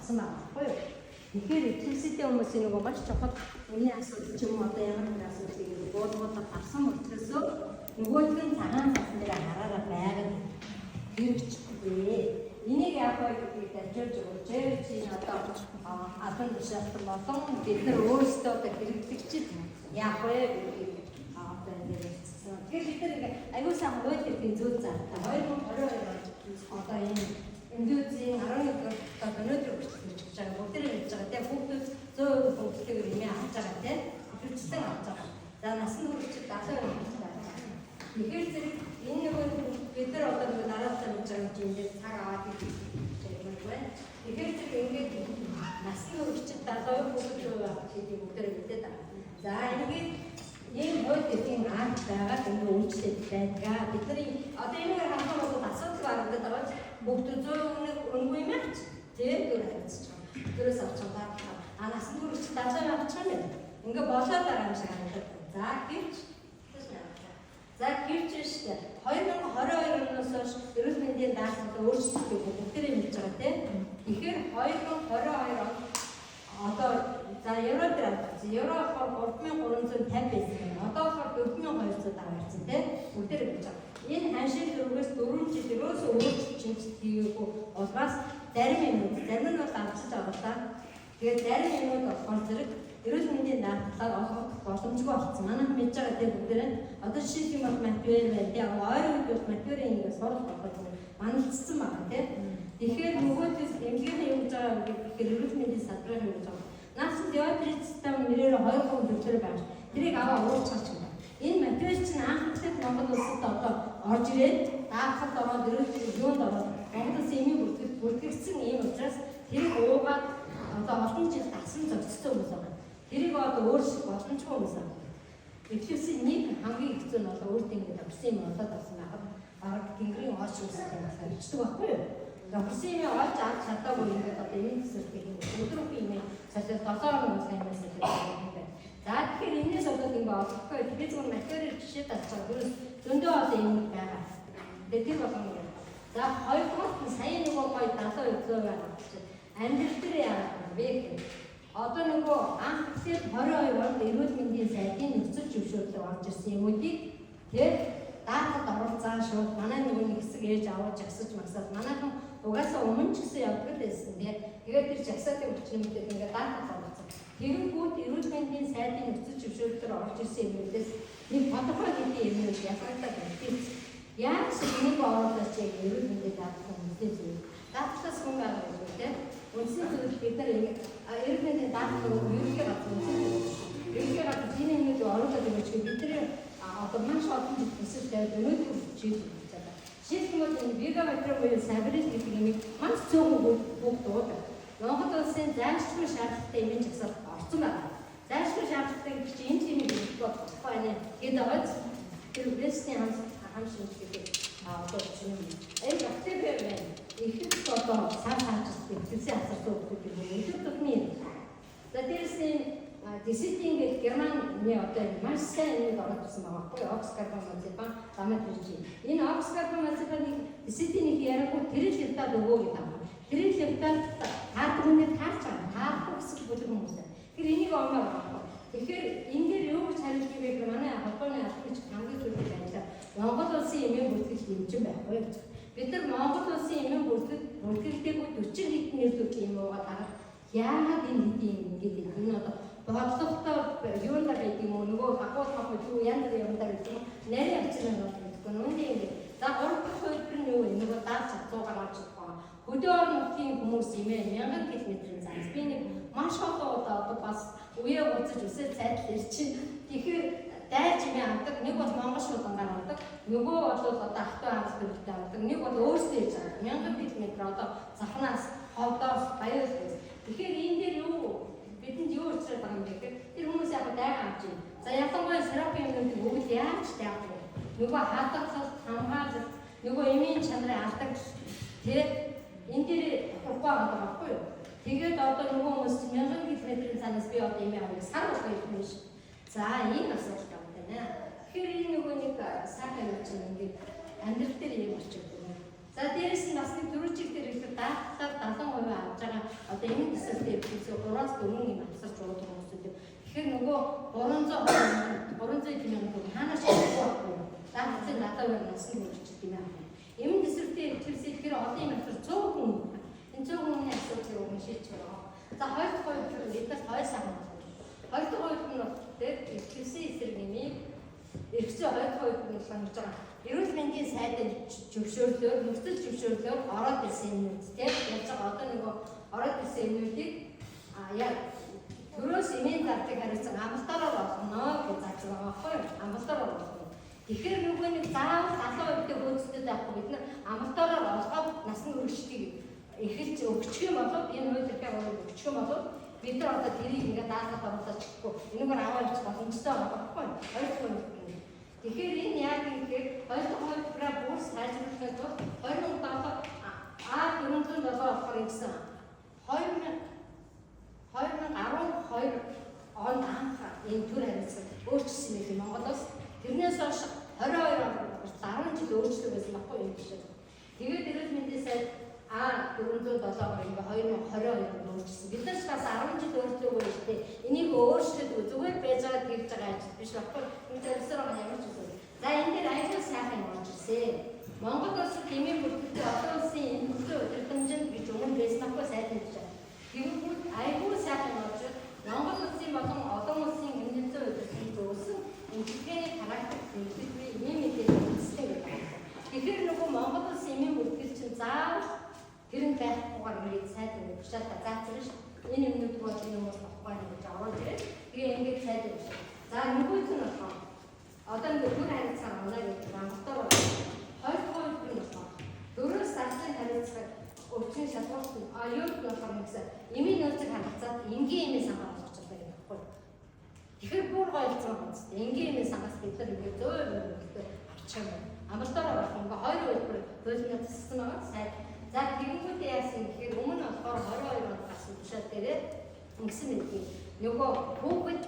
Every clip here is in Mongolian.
авсан байгаа байхгүй юу? Тэгэхээр ихэвчлэн хүмүүсийн нөгөө маш чухал миний асуудал ч юм уу одоо ямар нэг асуудлыг буулгуулах авсан учраас нөгөөдг нь цагаан цасан дээр хараараа байгаад хэрэгжихгүй. Энийг яг гэдгийг дамжуулж өгөөч. Чи одоо албан тушаалтан болон бид нар өөрсдөө одоо хэрэглэгчид яг гэдгийг одоо ингэ хэлсэн. Тэгэхээр бид нар ингээ аюул сан хууль эрхийн зүйл заалтаа 2022 одоо энэ эндүүзийн 11 одоо өнөөдөр хүрч байгаа бүгд хэлж байгаа тийм хүүхдүүд 100% бүгдээр юм авч байгаа тийм хөвчлэн авч байгаа. За насны хүрчид 70% авч байгаа. Тэгэхээр зэрэг энэ нөгөө бид нар одоо дараалал хийж байгаа юм дээр цаг аваад ирэх байна. Тэгэхээр зэрэг ингээд насны хүрчид 70% бүгд авч хийдэг бүгдээр мэдээд байгаа. За ингээд ийм хууль эрхийн акт байгаа энэ үйлчлэл байдаг. Бидний одоо энэ хамгаалалт асуудал гаргадаг байгаа ч бүгд 100% өнгөө юм ач тийм дөрөвч. Дөрөөс авч байгаа. Насны хүрчид 70% авч байгаа юм. Ингээ болоод байгаа юм шиг харагдав. За гэвч за гэвч шүү дээ. 2022 оноос хойш эрүүл мэндийн даатгалыг өөрчлөлтөө бүгдээрээ хийж байгаа тийм. Тэгэхээр 2022 он одоо за евро дээр авчихсан. Евро 3350 байсан. Одоо болохоор 4200 таа ирсэн тийм. Бүгдээрээ хийж байгаа. Энэ ханшийн дөрвөөс 4 жил ерөөсөө өөрчлөлт хийгээгүй улмаас зарим нь бол авчиж байгаа. Тэгээд зарим юмуд болохоор зэрэг эрүүл мэндийн даатгалаар олох боломжгүй болсон. Манайх мэдж байгаа тийм бүгдээрээ одоо жишээлх юм бол материал байна. Тийм ойр үед бол материалын ингээд сурах боломжтой. Маналцсан байна тийм. Тэгэхээр нөгөөдөөс эмгэгний юм гэж байгаа гэхээр эрүүл мэндийн салбарын юм гэж байгаа. Наасан диотрит систем нэрээр 2 төвлөр байна. Тэрийг аваа уурчаач юм. Энэ материал чинь анхны Монгол улсад одоо орж ирээд даатгалд ороод эрүүл мэндийн юунд ороод Монгол улсын эмийн бүртгэгдсэн юм учраас тэрийг уугаад одоо олон жил дасан зохицсон хүмүүс байна. Тэрийг одоо өөрчлөх боломжгүй хүмүүс байна. Эцэстээ нэг хамгийн хэцүү нь одоо өөртөө ингэ авсан юм болоод авсан байгаа. Бараг гингрийн ооч үүсгэх юм хэлдэг байхгүй юу? Авсан юм олж авч чадаагүй ингээд одоо энэ хэсэгтээ өдрөгийн юм цаашаа 7 хоног болсон юм шиг байна. За тэгэхээр энэс одоо ингэ олохгүй тэгээд зөвхөн материал жишээ татчих гэрээс зөндөө одоо юм байгаа. Тэгээд тэр болгоно. За хоёрдугаар нь сая нэг гоё 70% байгаа. Амьдрал дээр яагаад вэ? Одоо нөгөө анх тэр 22 онд эрүүл мэндийн сайдын нөхцөл зөвшөөрлөг орж ирсэн юмуудыг тэгээд даатгалд оруулцаа шууд манай нэг хэсэг ээж аваад жагсаж магсаад манайхан угаасаа өмнө ч гэсэн явдаг байсан тийм. Тэгээд тэр жагсаатын хүчнэмтэд ингээд даатгалд оруулцаа. Тэгэнгүүт эрүүл мэндийн сайдын нөхцөл зөвшөөрлөөр орж ирсэн юмудаас нэг тодорхой хэдийн юмуд ялгаатай байна. Яг нэг оруулаач яг эрүүл мэндийн даатгал үнэтэй зүйл. Даатгалаас хүн гаргаж байна тийм. Үнэхээр бид нар эрүүл мэндийн даатгалыг ерөнхий газар ерөнхий газар зэний нэг оруулаад өгч бид нар одоо маш олон зүйлсээр тавьд өнөөдөр чийл хийж байгаа. Жишээлбэл энэ гигаметр буюу сабрис гэдэг юм маш цөөхөн бүх дуудаг. Монгол улсын зайлшгүй шаардлагатай эмийн жагсаалт орсон байна. Зайлшгүй шаардлагатай гэж энэ тийм их болохгүй байна. Хэд аваад тэр үсний хам шинжилгээ одоо чинь энэ бактери байна. Ихэд одоо сар хаачлалт хэвсээ асарсан хүмүүс өдөр тутмын. За дээрээс диситинг гэх Германы одоо маш сайн нэг оролцсон байгаа байхгүй окскарбамазепам ламатричи. Энэ окскарбамазепамыг диситинийг яриаггүй тэрэл левтад өгөө гэдэг юм. Тэрэл левтад таадгүнээ таарч байгаа. Таахгүй гэсэн бүлэг хүмүүс. Тэгэхээр энийг омоор байгаа. Тэгэхээр энэ дээр юу гэж хариулж байгааг манай холбооны албач хамгийн түрүүнд байлаа. Монгол улсын эмийн бүртгэл хэмжин байхгүй юу? Бид нар Монгол улсын эмийн бүртгэлтэйг 40 хэдэн нийтлүүд юм уугаад байгаа. Яагаад энэ хэдийн юм гэдэг энэ одоо бодлоготой юунд байдаг юм уу нөгөө хахуул юу янз бүрийн юмдаа гэдэг юм нарийн авчрын бол гэдэггүй нүуний ингэ за 3 дахь хувилбар нь юу вэ нөгөө дааж чадвараар авч байгаа хөдөө орнуудын хүмүүс юм ээ 1000 км-ийн зам би нэг маш олон удаа одоо бас үе буцаж үсээ цайдл ирчин тэгэхээр дайж юм авдаг нэг бол Монгол шуудангаар авдаг нөгөө бол одоо ахтай хамтлагтай авдаг нэг бол өөрсдөө хийж байгаа 1000 км одоо цахнаас ховдоос баяр тэгэхээр энэ дээр юу бидэнд юу учраад байгаа юм бэ гэхээр тэр хүмүүс яг дайгаа авч байна. За ялангуяа терапийн юмнуудыг бүгд яаж таах вэ? Нөгөө хадгалалт, хамгаалалт, нөгөө эмийн чанарын алдагч тэр энэ дээр ухаан байгаа байхгүй юу? Тэгээд одоо нөгөө хүмүүс 1000 км-ийн цаанаас би одоо эмээ авах сар болох юм биш. За ийм асуудал байна. Тэгэхээр энэ нөгөө нэг сайхан юм чинь ингээд амьдрал дээр юм болчихсон. За дээрээс нь бас нэг дөрвөн чиг дээр их даатгалаар 70% авч байгаа одоо энэ төлөө 3-4 юм авсарч уудаг хүмүүсүүд. Тэгэхээр нөгөө 300 төгрөг хаанаас шийдэх вэ? Даахын надад байна насны хөрчд юм аа. Эмэн дэсвэртэй төлсөд тэр олон юм авсар 100 хүн. Энэ 100 хүний асуудлыг өгөн шийдэж байгаа. За хоёр дахь хувьд биднээс хоёр сайн байна. Хоёр дахь хувьд нь тэр төлсөн эсрэг нэмий эргэцээ хоёр дахь хувьд нь болгож байгаа. Эрүүл мэндийн сайдын зөвшөөрлөөр, нөхцөл зөвшөөрлөөр ороод ирсэн юмнуудтэй яаж байгаа одоо нөгөө ороод ирсэн юмнуудыг яг төрөөс эмийн зардыг хариуцсан амлалтаараа болгоно гэж зааж байгаа байхгүй юу? Амлалтаараа болгоно. Тэгэхээр нөгөө нэг заавал 70% хөөцтэй байхгүй бид нар амлалтаараа олгоод насны хөргөчдгийг эхэлж өгчих юм болоод энэ хууль эрхээ өгчих юм болоод бид нар одоо тэрийг ингээд даалгад оруулаад чихгүй энэгээр аваад боломжтой байгаа байхгүй юу? Хоёр дахь тэгэхээр энэ яг ингээд хоёр дахь хувьдраа бүр сайжруулахын тулд 2007 407 болохоор ингэсэн 2012 онд анх энэ төр харилцаа өөрчлөсөн юм Монголоос тэрнээс хойш 22 онд 10 жил өөрчлөг байсан баггүй юм шиг. Тэгээд эрүүл мэндийн сайд 407-оор ингээ 2022 онд өөрчлөсөн. Бид нар ч бас 10 жил өөрчлөг үүрэгтэй энийг өөрчлөд зүгээр байж байгаа тэгж байгаа ажил биш баггүй. Энэ төрсөөр ямар ч зүйл. За энэ дээр аюул сайхан орж ирсэн. Монгол улсад эмийн бүртгэгчид олон улсын энэ төрлийн удирдамжинд гэж өмнө байсан баггүй сайд хийж байгаа. Тэгвэл аюул сайхан орж Монгол улсын болон олон улсын эмнэлзэн удирдлагын зөөсөн эмчилгээний характер нэмэгдээ ийм мэдээлэл үндэстэй байдаг. Тэгэхээр нөгөө Монгол улсын эмийн бүртгэгч чинь заавал тэр нь байхгүйгээр ингээд сайд нэг шалтгаан заацсан ш. Энэ юмнууд бол энэ хүмүүс баггүй гэж оруулж ирээд тэгээ ингээд сайд гэж. За нөгөөд нь болохоор одоо ингээд төр харилцаа оноо гэдэг рамтаар хоёр хувь нь болохоор дөрөв сарын харилцаа өвчин шалгуулт юу болохоор нэгсэн эмийн нөөцийг хангацаад энгийн эмийн сангаа болгож байгаа гэдэг баггүй. Тэгэхээр бүр гойлцсон байна. Энгийн эмийн сангаас бид нар ингээд зөөр авчих юм. Амлалтаараа болох ингээ хоёр хувьд хөлнөд тассан байгаа сайд. За тэгэнгүүт яасан гэхээр өмнө болохоор 22 онд гарсан тушаал дээрээ ингэсэн мэдээ. Нөгөө хүүхэд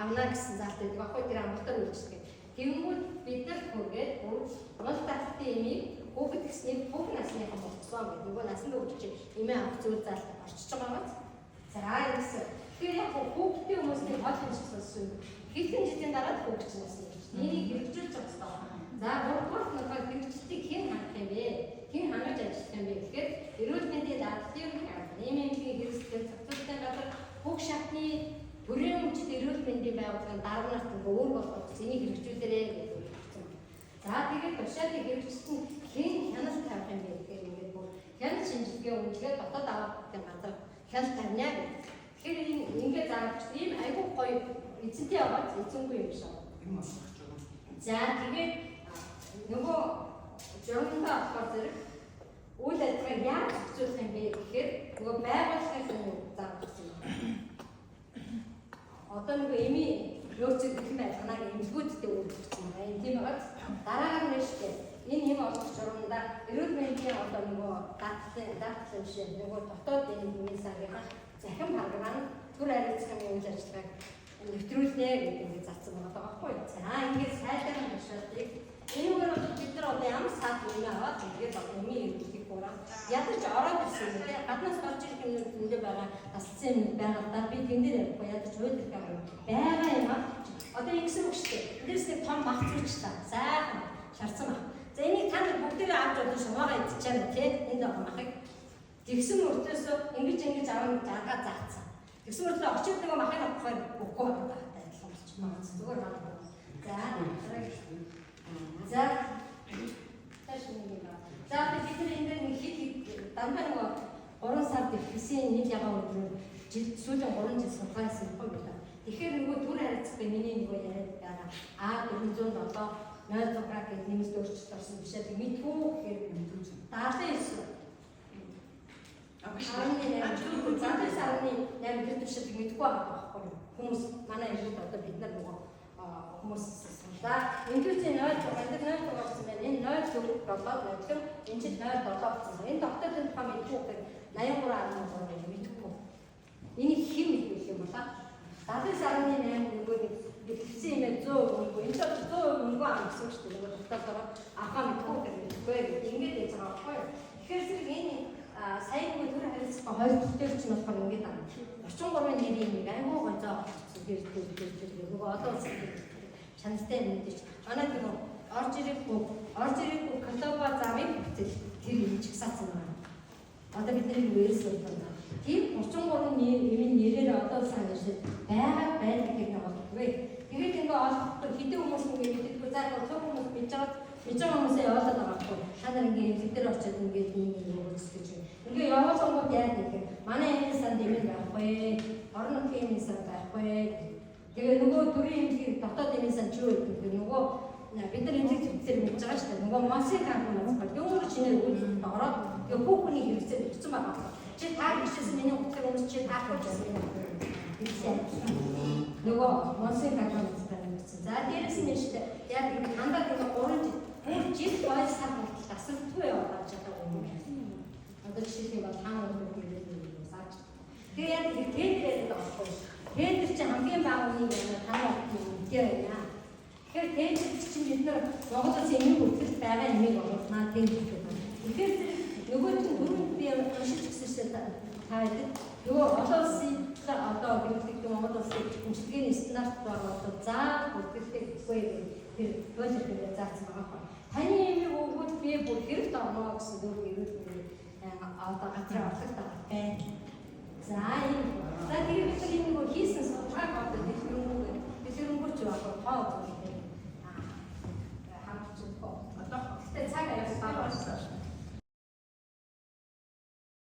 авна гэсэн залт байдаг баггүй тэр амлалтаар үйлчлэгээ. Тэгэнгүүт бид нар хүргээд мал таталтын эмийг хүүхэд гэсний бүх насныхан болцсон гэдэг. Нөгөө насны хөвгч эмээ авах зүйл залт орчиж байгаа биз. За ингэсэн. Тэгэхээр яг хүүхдийн хүмүүсийн хол хэмжсэн хэдэн жилийн дараа хүүхч насны. Энийг хэрэгжүүлж байгаа юм. За гуравдугаар нь болохоор хэрэгжлийг хэн хангах юм бэ? Хэн хангаж ажиллах юм бэ гэхээр эрүүл мэндийн даатгалын эмийн хэрэгслийн цогцолтой газар бүх шатны төрийн өмчит эрүүл мэндийн байгууллагын дарга нарт өөр болгох зэнийг хэрэгжүүлээрэй гэдэг үлдсэн. За тэгээд тушаалыг хэрэгжүүлсэн хэн хяналт тавих юм бэ гэхээр ингээд бүр хяналт шинжилгээ үнэлгээ дотоод авахдын газар хяналт тавина гэдэг. Тэгэхээр ингээд заавч ийм айгүй гоё эзэнтэй яваад эзэнгүй юм шиг. Энэ маш их жоо. За тэгээд нөгөө журманда болохоор зэрэг үйл ажиллагааг яаж зохицуулах юм бэ гэхээр нөгөө байгууллагын зааварсан юм. Одоо нөгөө эмийн нөөцөд их байгааг эмзгүүдтэй үйлдвэрлэсэн байна. Тийм байгаад дараагаар нь штэ энэ юм олох журманда эрүүл мэндийн одоо нөгөө даатгалын жишээ нөгөө дотоод эмийн сангийн захим харгана төр харилцааны үйл ажиллагааг нэвтрүүлнэ гэдэг ингэ зарцсан байгаа байхгүй. За ингээд сайдаар нь тушаалыг энэгээр бол бид нар одоо ямар саад юм аваад тэгээд одоо эмийн хэрэглэх гурав ядаж ороод ирсэн юм тий. Гаднаас орж ирэх юм нүдээ байгаа тасцсан юм байгаадаа би тэн дээр явахгүй ядаж хууль ирэх юм байгаа юм аа. Одоо ингэсэн үг шүү дээ. Эндээс нэг том бах зүйч та. Сайхан шарцсан баг. За энийг та нар бүгдээ авч одоо шугаагаа идчихээр тий. Энд байгаа махыг тэгсэн мөртөөс ингэж аван жаргаа заацсан. Тэгсэн мөртөө очиж байгаа махыг авахаар үгүй байгаа адилхан болчихмаа. Зүгээр байна. За тааш нэг юм. За бид нар энэ нэг хит дандаа нэг 3 сард ихсэн нэг ягаа өдрөөр сүүлийн 3 жил сургаасан юм байна. Тэгэхээр нөгөө төр харилцагтай миний нөгөө яриад байгаа. 407 0 град гэдэг нэмэлт өөрчлөлт орсон бишээ мэдгүй гэхээр 79 8 бид төвшөлт мэдгүй байгаа байхгүй юу? Хүмүүс манай ирээд одоо бид нар нөгөө хүмүүс за интуицийн 0.6 болсон байна. Энэ 0.4 болоод энэ чинь 0.7 болсон. Энэ тогтоолын тухай мэдгүй гэхээр 83.3 мэдгүй. Энийг хэн мэдэх юм бол 79.8 нөгөө нэг хэлсэн юм 100% өнгөө. Энэ ч 100% өнгөө амсан шүү дээ. Нөгөө тогтоолоор авах мэдгүй гэдэг мэдгүй. Ингээд яж байгаа байхгүй юу? Тэгэхээр зэрэг энэ сая нөгөө төр харилцаа хоёр дахь төр чинь болохоор ингээд 33-ын нэрийн нэг айгүй гонцоо нөгөө одоо чанартай мэдээж манай тийм орж ирэхгүй каталога замын бүтээл тэр юм чигсаасан байна. Одоо бидний вэрс байна. Тийм 33 нэрийн нэрээр одоо сайн шиг байдаг гэх юм байна. Тэгээд ингээ олохдоо хэдэн хүмүүс ингээ мэддэггүй заавал цог хүмүүс бич байгаа хүмүүсээ явуулаад байгаа байхгүй. Та нар ингээ бид нар очиод ингээ юм үзэж ингээ явуулангууд яа гэх юм. Манай энэ санд юм байхгүй. Орон нутгийн санд байхгүй. Тэгээ нөгөө төрийн эмнэлгийн дотоод эмнэлгийн сан ч юу гэдэг нөгөө бид нар эмнэлэг төвчээр мэдж байгаа шүү дээ. Нөгөө масыг хангах бол юу чинээр үүдэлд ороод тэгээ хүүхний хэрэгцээ бичсэн байгаа. Чи таа гişсэн миний утгыг өмс чи таах гэсэн юм. Нөгөө масыг хангах гэсэн. За дээрээс нь шүү дээ. Яг энэ хандаад ингээ 3 жил бойс сар болтол асуултгүй яваад байгаа юм. Одоо жишээлбэл бол хаан өндөр гэдэг сарч. Тэгээ яг тендерээд байгаа. Тендер чи хамгийн бага үнийг танаа мэдээ байна. Тэгэхээр тендер чинь бид нар Монголоос эмийн бүртгэл байгаа эмийг оруулнаа тендер гэдэг. Тэгэхээр нөгөө чинь дөрөв би уншиж гисэн та хэд нөгөө олон улсын одоо гэдэг Монгол улсын хэмжлэгийн стандарт байгууллагад за бүртгэлтэй гэхгүй тэр project-ээр заасан байгаа. Таны эмийг өгвөл би бүр хэрэгт орно гэсэн дүр гэрэл одоо газар орлогт байгаа. За энэ. За тэгээд бид нэг